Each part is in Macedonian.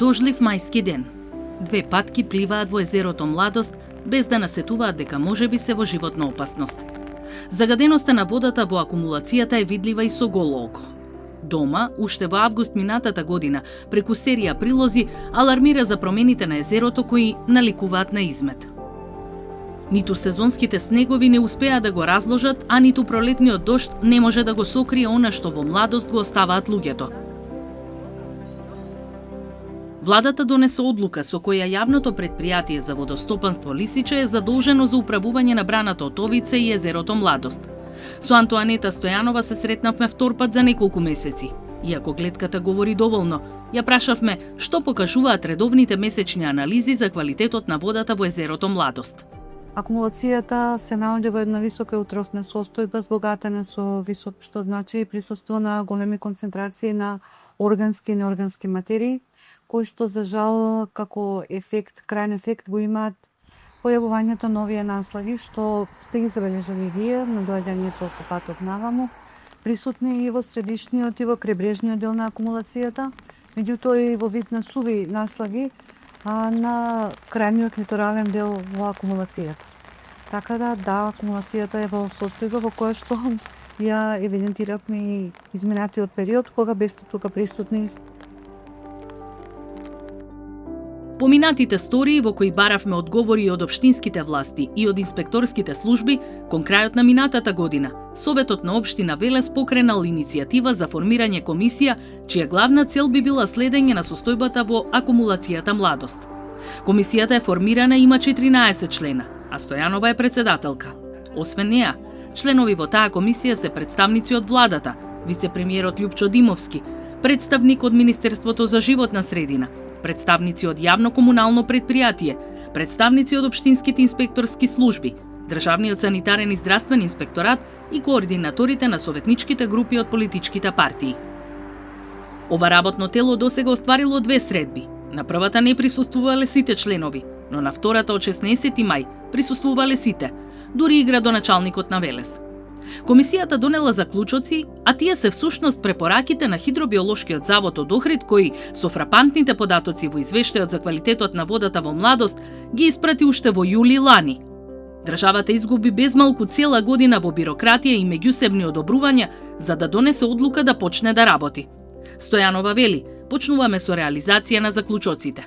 Дожлив мајски ден. Две патки пливаат во езерото Младост без да насетуваат дека можеби се во животна опасност. Загаденоста на водата во акумулацијата е видлива и со голо око. Дома, уште во август минатата година, преку серија прилози, алармира за промените на езерото кои наликуваат на измет. Ниту сезонските снегови не успеа да го разложат, а ниту пролетниот дожд не може да го сокрие она што во Младост го оставаат луѓето. Владата донесе одлука со која јавното претпријатие за водостопанство Лисиче е задолжено за управување на браната од Овице и езерото Младост. Со Антоанета Стојанова се сретнавме втор пат за неколку месеци. Иако гледката говори доволно, ја прашавме што покажуваат редовните месечни анализи за квалитетот на водата во езерото Младост. Акумулацијата се наоѓа во една висока утросна состојба, збогатена со висок, што значи присуство на големи концентрации на органски и неоргански материи, кои што за жал како ефект, крајен ефект го имаат појавувањето на овие наслаги, што сте ги забележали и вие на доаѓањето по патот наваму, присутни и во средишниот и во крайбрежниот дел на акумулацијата, меѓутоа и во вид на суви наслаги на крајниот литорален дел во акумулацијата. Така да, акумулацијата е во состојба во која што ја евидентиравме и изминатиот период, кога бесте тука присутни. Поминатите стории во кои баравме одговори од општинските власти и од инспекторските служби, кон крајот на минатата година, Советот на општина Велес покренал иницијатива за формирање комисија, чија главна цел би била следење на состојбата во акумулацијата Младост. Комисијата е формирана и има 14 члена, а Стојанова е председателка. Освен неа, членови во таа комисија се представници од владата, вице-премиерот Љупчо Димовски, представник од Министерството за животна средина, представници од јавно-комунално претпријатие, представници од општинските инспекторски служби, Државниот санитарен и здравствен инспекторат и координаторите на советничките групи од политичките партии. Ова работно тело досега остварило 2 средби. На првата не присуствувале сите членови, но на втората од 16 мај присуствувале сите, дури и градоначалникот на Велес. Комисијата донела заклучоци, а тие се всушност препораките на Хидробиолошкиот завод од Охрид, кој со фрапантните податоци во извештајот за квалитетот на водата во Младост ги испрати уште во јули лани. Државата изгуби безмалку цела година во бирократија и меѓусебни одобрувања за да донесе одлука да почне да работи. Стојанова вели, почнуваме со реализација на заклучоците.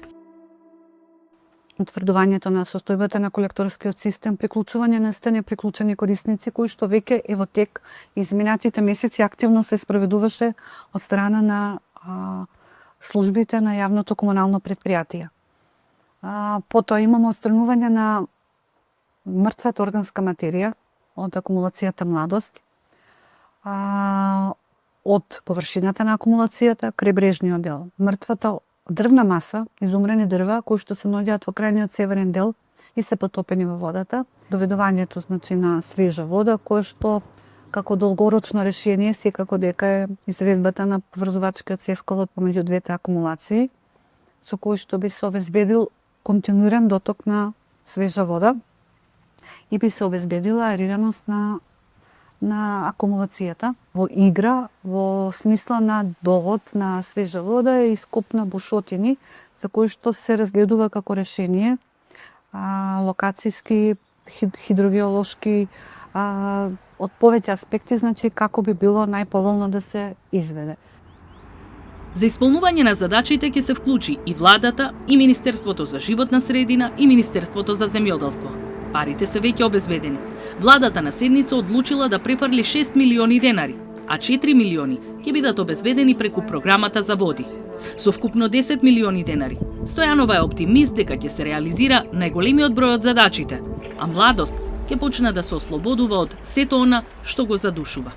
Утврдувањето на состојбата на колекторскиот систем, приклучување на стане приклучени корисници, кои што веќе е во тек изминатите месеци активно се спроведуваше од страна на службите на јавното комунално претпријатие. Потоа имаме отстранување на мртвата органска материја од акумулацијата Младост, од површината на акумулацијата, крајбрежниот дел. Мртвата дрвна маса, изумрени дрва, кои што се наоѓаат во крајниот северен дел и се потопени во водата. Доведувањето значи на свежа вода, кое што како долгорочно решение секако дека е изведбата на поврзувачкиот цевколот помеѓу двете акумулации, со кој што би се обезбедил континуиран доток на свежа вода и би се обезбедила аерираност на акумулацијата во игра, во смисла на довод на свежа вода и скоп на бушотини, за кои што се разгледува како решение локацијски, хидробиолошки, од повеќе аспекти, значи како би било најповолно да се изведе. За исполнување на задачите ќе се вклучи и владата, и Министерството за животна средина, и Министерството за земјоделство. Парите се веќе обезбедени. Владата на седница одлучила да префарли 6 милиони денари, а 4 милиони ќе бидат обезбедени преку програмата за води. Со вкупно 10 милиони денари, Стојанова е оптимист дека ќе се реализира најголемиот број од задачите, а Младост ќе почне да се ослободува од сето она што го задушува.